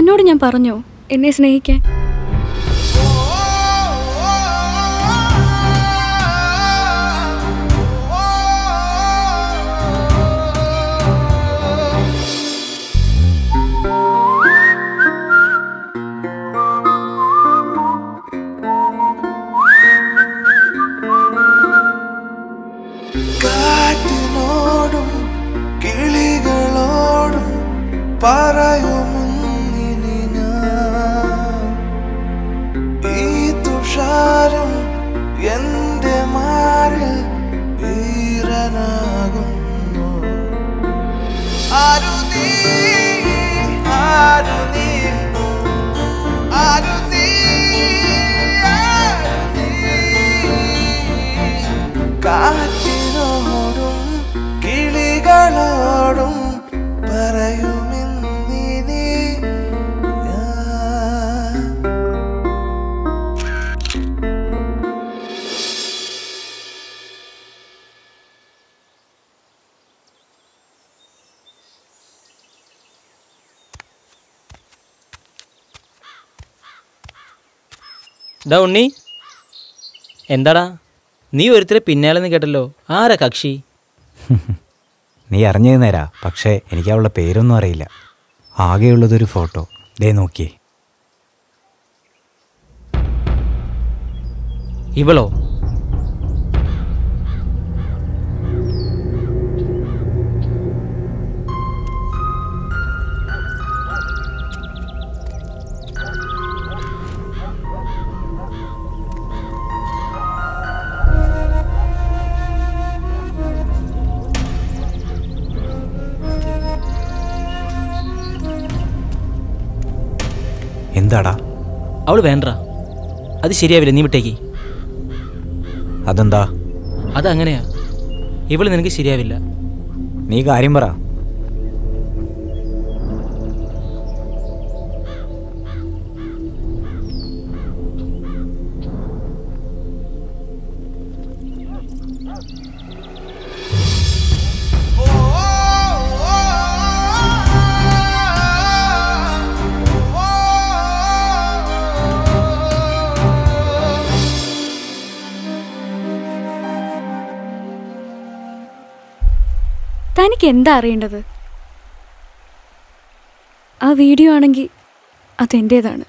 തന്നോട് ഞാൻ പറഞ്ഞോ എന്നെ സ്നേഹിക്കാൻ? കാറ്റിനോടും കിളികളോടും പറയുമുന്നിനി ഞാൻ, ഈ തുഷാരം എന്റെ മാറിൽ ഈറനാകുന്നു. ആരു നീ, ആരു നീ, ആരു നീ, ആരു നീ. കാറ്റിനോടും കിളികളോടും പറയുമിന്നിനി ഞാൻ. ഡാ ഉണ്ണി, എന്താടാ നീ ഒരുത്തരെ പിന്നാലെന്ന് കേട്ടല്ലോ, ആരാ കക്ഷി? നീ അറിഞ്ഞു നേരാ, പക്ഷേ എനിക്ക് അവളുടെ പേരൊന്നും അറിയില്ല. ആകെയുള്ളതൊരു ഫോട്ടോ. ദേ നോക്കിയേ. ഇവളോ? എന്താടാ? അവള് വേണ്ട, അത് ശരിയാവില്ല, നീ വിട്ടേക്ക്. അതെന്താ? അതങ്ങനെയാ, ഇവള് നിനക്ക് ശരിയാവില്ല. നീ കാര്യം പറ. തനിക്ക് എന്താ അറിയേണ്ടത്? ആ വീഡിയോ ആണെങ്കിൽ അതെൻ്റേതാണ്.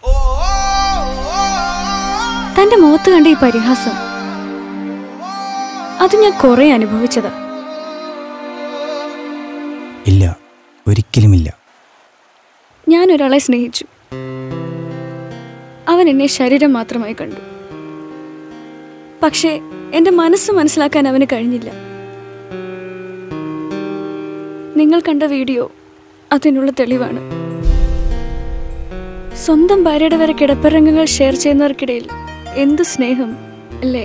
തൻ്റെ മുഖത്ത് കണ്ട ഈ പരിഹാസം, അത് ഞാൻ കുറെ അനുഭവിച്ചതാ. ഇല്ല, ഒരിക്കലുമില്ല. ഞാൻ ഒരാളെ സ്നേഹിച്ചു. അവൻ എന്നെ ശരീരം മാത്രമായി കണ്ടു. പക്ഷേ എൻ്റെ മനസ്സ് മനസ്സിലാക്കാൻ അവന് കഴിഞ്ഞില്ല. നിങ്ങൾ കണ്ട വീഡിയോ അതിനുള്ള തെളിവാണ്. സ്വന്തം ഭാര്യയുടെ വരെ കിടപ്പരംഗങ്ങൾ ഷെയർ ചെയ്യുന്നവർക്കിടയിൽ എന്ത് സ്നേഹം അല്ലേ?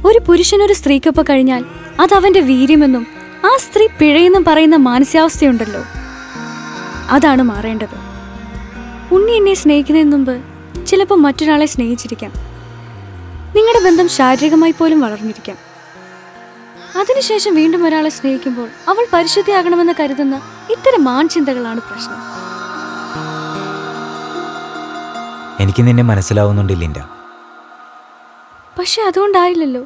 ഒരു പുരുഷനൊരു സ്ത്രീക്കൊപ്പം കഴിഞ്ഞാൽ അത് അവന്റെ വീര്യമെന്നും ആ സ്ത്രീ പിഴയെന്നും പറയുന്ന മാനസികാവസ്ഥയുണ്ടല്ലോ, അതാണ് മാറേണ്ടത്. ഉണ്ണി എന്നെ സ്നേഹിക്കുന്നതിന് മുമ്പ് ചിലപ്പോൾ മറ്റൊരാളെ സ്നേഹിച്ചിരിക്കാം. നിങ്ങളുടെ ബന്ധം ശാരീരികമായി പോലും വളർന്നിരിക്കാം. അതിനുശേഷം വീണ്ടും ഒരാളെ സ്നേഹിക്കുമ്പോൾ അവൾ പരിശുദ്ധിയാകണമെന്ന് കരുതുന്ന ഇത്തരം മാൻചിന്തകളാണ് പ്രശ്നം. എനിക്ക് നിന്നെ മനസ്സിലാവുന്നുണ്ട് ലിൻഡ. പക്ഷെ അതുകൊണ്ടായില്ലല്ലോ.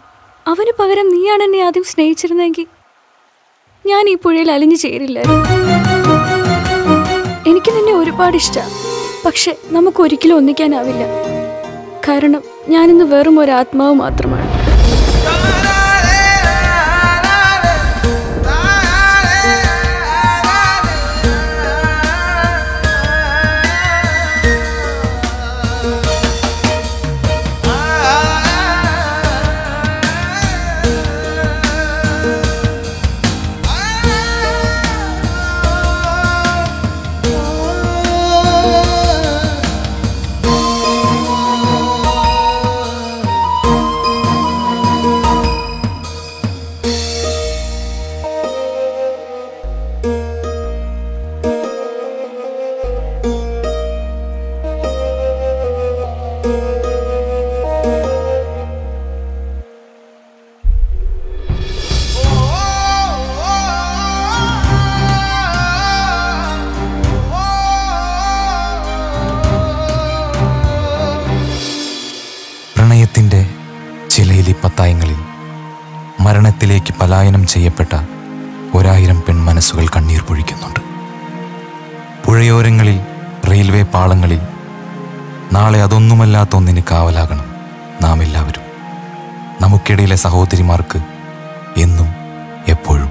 അവന് പകരം നീയാണ് എന്നെ ആദ്യം സ്നേഹിച്ചിരുന്നെങ്കിൽ ഞാൻ ഈ പുഴയിൽ അലിഞ്ഞു ചേരില്ലായിരുന്നു. എനിക്ക് നിന്നെ ഒരുപാട് ഇഷ്ടമാണ്. പക്ഷെ നമുക്ക് ഒരിക്കലും ഒന്നിക്കാനാവില്ല. കാരണം ഞാനിന്ന് വെറും ഒരു ആത്മാവ് മാത്രമാണ്. വേലിപ്പത്തായങ്ങളിൽ മരണത്തിലേക്ക് പലായനം ചെയ്യപ്പെട്ട 1000 പെൺമനസ്സുകൾ കണ്ണീർ പൊഴിക്കുന്നുണ്ട്. പുഴയോരങ്ങളിൽ, റെയിൽവേ പാളങ്ങളിൽ നാളെ അതൊന്നുമല്ലാത്ത ഒന്നിന് കാവലാകണം നാം എല്ലാവരും. നമുക്കിടയിലെ സഹോദരിമാർക്ക് എന്നും എപ്പോഴും.